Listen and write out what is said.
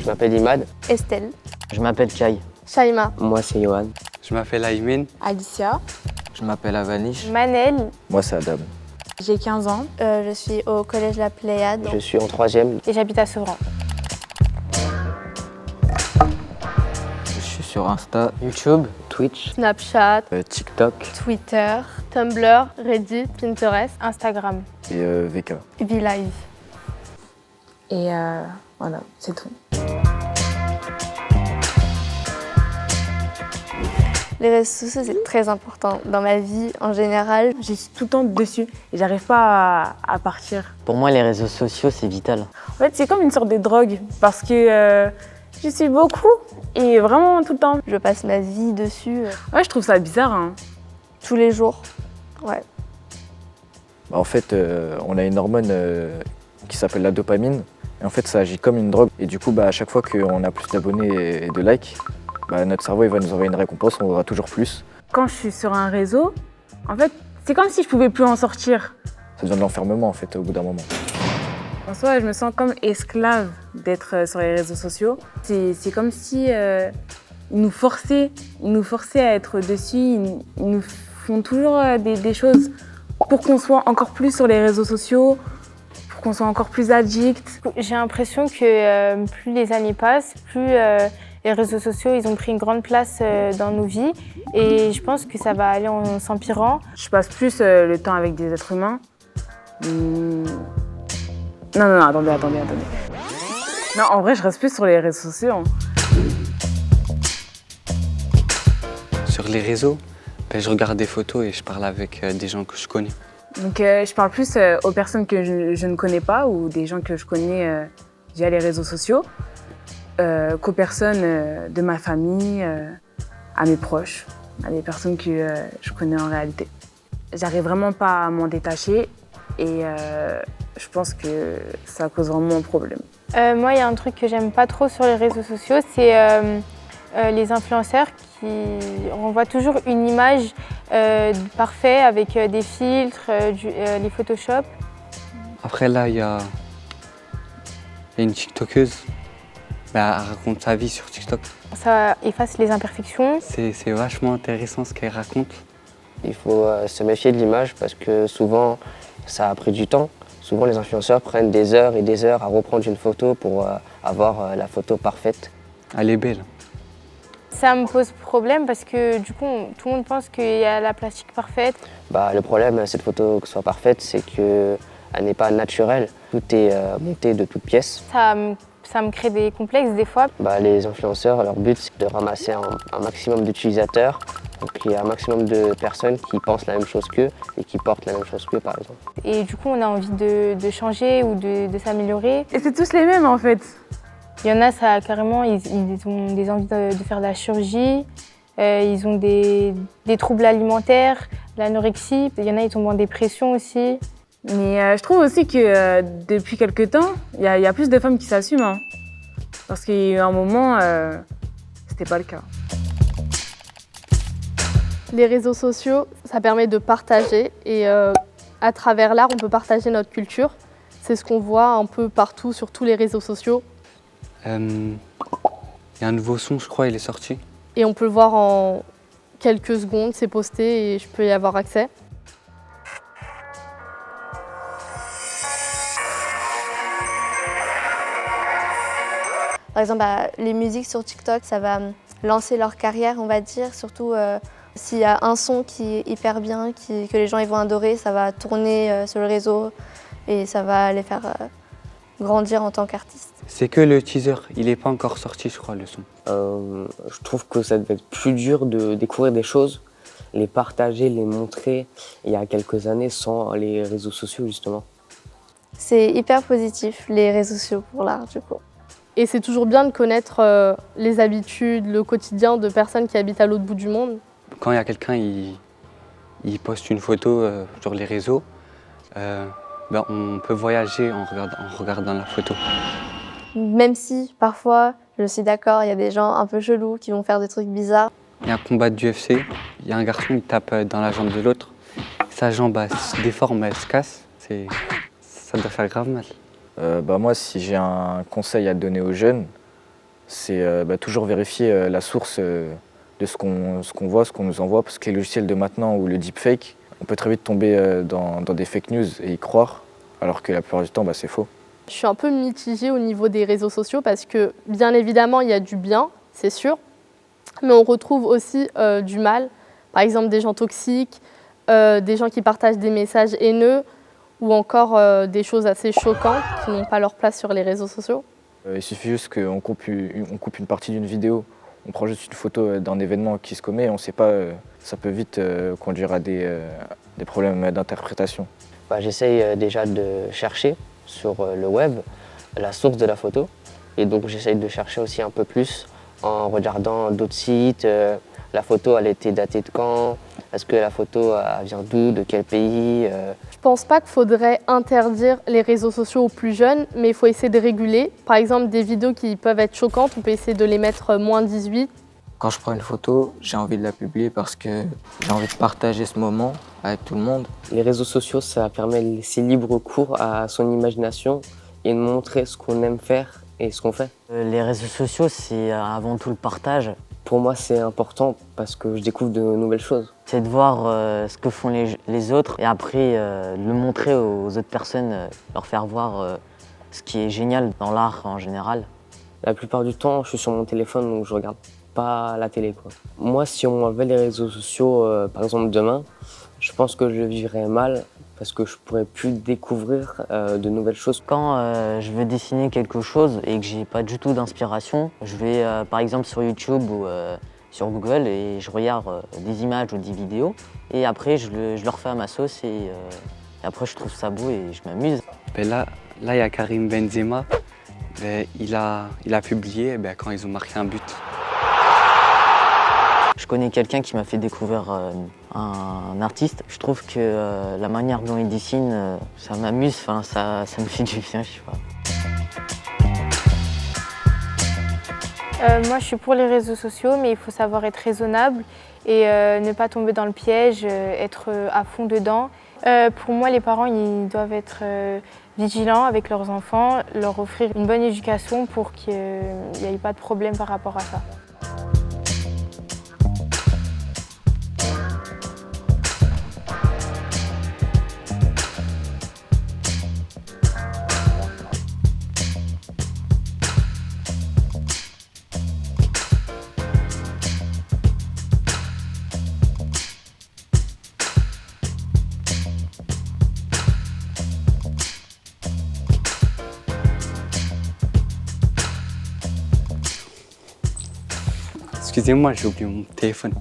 Je m'appelle Imad. Estelle. Je m'appelle Kai. Shaima. Moi, c'est Johan. Je m'appelle Aymin. Alicia. Je m'appelle Avanish. Manel. Moi, c'est Adam. J'ai 15 ans. Je suis au collège La Pléiade. Je suis en 3e. Et j'habite à Sevran. Je suis sur Insta, YouTube, Twitch, Snapchat, TikTok Twitter, Tumblr, Reddit, Pinterest, Instagram. et VK. VLive. Et voilà, c'est tout. Les réseaux sociaux, c'est très important dans ma vie en général. Je suis tout le temps dessus et j'arrive pas à partir. Pour moi, les réseaux sociaux, c'est vital. En fait, c'est comme une sorte de drogue parce que je suis beaucoup et vraiment tout le temps. Je passe ma vie dessus Ouais, je trouve ça bizarre. Hein. tous les jours. Ouais. En fait, on a une hormone qui s'appelle la dopamine. Et en fait, ça agit comme une drogue. Et du coup, à chaque fois qu'on a plus d'abonnés et de likes, notre cerveau il va nous envoyer une récompense, on aura toujours plus. Quand je suis sur un réseau, en fait, c'est comme si je pouvais plus en sortir. Ça devient de l'enfermement, en fait, au bout d'un moment. En soi, je me sens comme esclave d'être sur les réseaux sociaux. C'est comme si ils nous forçaient à être dessus. Ils nous font toujours des choses pour qu'on soit encore plus sur les réseaux sociaux, pour qu'on soit encore plus addict. J'ai l'impression que plus les années passent, plus les réseaux sociaux ils ont pris une grande place dans nos vies. Et je pense que ça va aller en s'empirant. Je passe plus le temps avec des êtres humains. Non, attendez. Non, en vrai, je reste plus sur les réseaux sociaux. Hein. Sur les réseaux, je regarde des photos et je parle avec des gens que je connais. Donc, je parle plus aux personnes que je ne connais pas ou des gens que je connais via les réseaux sociaux qu'aux personnes de ma famille, à mes proches, à des personnes que je connais en réalité. J'arrive vraiment pas à m'en détacher et je pense que ça cause vraiment un problème. Moi, il y a un truc que j'aime pas trop sur les réseaux sociaux, c'est les influenceurs qui renvoient toujours une image parfaite avec des filtres, les Photoshop. Après là, il y a une TikTokeuse. Elle raconte sa vie sur TikTok. Ça efface les imperfections. C'est vachement intéressant ce qu'elle raconte. Il faut se méfier de l'image parce que souvent, ça a pris du temps. Souvent, les influenceurs prennent des heures et des heures à reprendre une photo pour avoir la photo parfaite. Elle est belle. Ça me pose problème parce que du coup, tout le monde pense qu'il y a la plastique parfaite. Le problème, cette photo que soit parfaite, c'est qu'elle n'est pas naturelle. Tout est monté de toutes pièces. Ça me crée des complexes des fois. Les influenceurs, leur but, c'est de ramasser un maximum d'utilisateurs. Donc il y a un maximum de personnes qui pensent la même chose qu'eux et qui portent la même chose qu'eux, par exemple. Et du coup, on a envie de changer ou de s'améliorer. Et c'est tous les mêmes en fait. Il y en a, ça carrément, ils ont des envies de faire de la chirurgie, ils ont des troubles alimentaires, l'anorexie. Il y en a, ils tombent en dépression aussi. Mais je trouve aussi que depuis quelques temps, il y a plus de femmes qui s'assument. Hein. Parce qu'il y a eu un moment, c'était pas le cas. Les réseaux sociaux, ça permet de partager et à travers l'art, on peut partager notre culture. C'est ce qu'on voit un peu partout sur tous les réseaux sociaux. Il y a un nouveau son, je crois, il est sorti. Et on peut le voir en quelques secondes, c'est posté et je peux y avoir accès. Par exemple, les musiques sur TikTok, ça va lancer leur carrière, on va dire. Surtout s'il y a un son qui est hyper bien, que les gens ils vont adorer, ça va tourner sur le réseau et ça va les faire grandir en tant qu'artiste. C'est que le teaser, il n'est pas encore sorti, je crois, le son. Je trouve que ça devait être plus dur de découvrir des choses, les partager, les montrer il y a quelques années sans les réseaux sociaux, justement. C'est hyper positif, les réseaux sociaux pour l'art, du coup. Et c'est toujours bien de connaître les habitudes, le quotidien de personnes qui habitent à l'autre bout du monde. Quand il y a quelqu'un, il poste une photo sur les réseaux, on peut voyager en regardant la photo. Même si, parfois, je suis d'accord, il y a des gens un peu chelous qui vont faire des trucs bizarres. Il y a un combat d'UFC, il y a un garçon qui tape dans la jambe de l'autre. Sa jambe se déforme, elle se casse. Ça doit faire grave mal. Moi, si j'ai un conseil à donner aux jeunes, c'est toujours vérifier la source de ce qu'on voit, ce qu'on nous envoie, parce que les logiciels de maintenant ou le deepfake, on peut très vite tomber dans des fake news et y croire, alors que la plupart du temps, c'est faux. Je suis un peu mitigée au niveau des réseaux sociaux parce que, bien évidemment, il y a du bien, c'est sûr, mais on retrouve aussi du mal. Par exemple, des gens toxiques, des gens qui partagent des messages haineux ou encore des choses assez choquantes qui n'ont pas leur place sur les réseaux sociaux. Il suffit juste qu'on coupe une partie d'une vidéo, on prend juste une photo d'un événement qui se commet et on ne sait pas, ça peut vite conduire à des problèmes d'interprétation. J'essaye déjà de chercher sur le web la source de la photo et donc j'essaye de chercher aussi un peu plus en regardant d'autres sites. La photo, elle était datée de quand? Est-ce que la photo elle vient d'où? De quel pays? Je pense pas qu'il faudrait interdire les réseaux sociaux aux plus jeunes, mais il faut essayer de réguler. Par exemple, des vidéos qui peuvent être choquantes, on peut essayer de les mettre moins 18. Quand je prends une photo, j'ai envie de la publier parce que j'ai envie de partager ce moment avec tout le monde. Les réseaux sociaux, ça permet de laisser libre cours à son imagination et de montrer ce qu'on aime faire et ce qu'on fait. Les réseaux sociaux, c'est avant tout le partage. Pour moi, c'est important parce que je découvre de nouvelles choses. C'est de voir ce que font les autres et après de le montrer aux autres personnes, leur faire voir ce qui est génial dans l'art en général. La plupart du temps, je suis sur mon téléphone donc je regarde pas la télé, quoi. Moi, si on m'enlevait les réseaux sociaux, par exemple demain, je pense que je vivrais mal parce que je pourrais plus découvrir de nouvelles choses. Quand je veux dessiner quelque chose et que j'ai pas du tout d'inspiration, je vais par exemple sur YouTube ou sur Google et je regarde des images ou des vidéos et après je le refais à ma sauce et après je trouve ça beau et je m'amuse. Là, il y a Karim Benzema. Il a publié quand ils ont marqué un but. Je connais quelqu'un qui m'a fait découvrir un artiste. Je trouve que la manière dont il dessine, ça m'amuse, ça me fait du bien, je sais pas. Moi, je suis pour les réseaux sociaux, mais il faut savoir être raisonnable et ne pas tomber dans le piège, être à fond dedans. Pour moi, les parents, ils doivent être vigilants avec leurs enfants, leur offrir une bonne éducation pour qu'il n'y ait pas de problème par rapport à ça. Excusez-moi, j'ai oublié mon téléphone.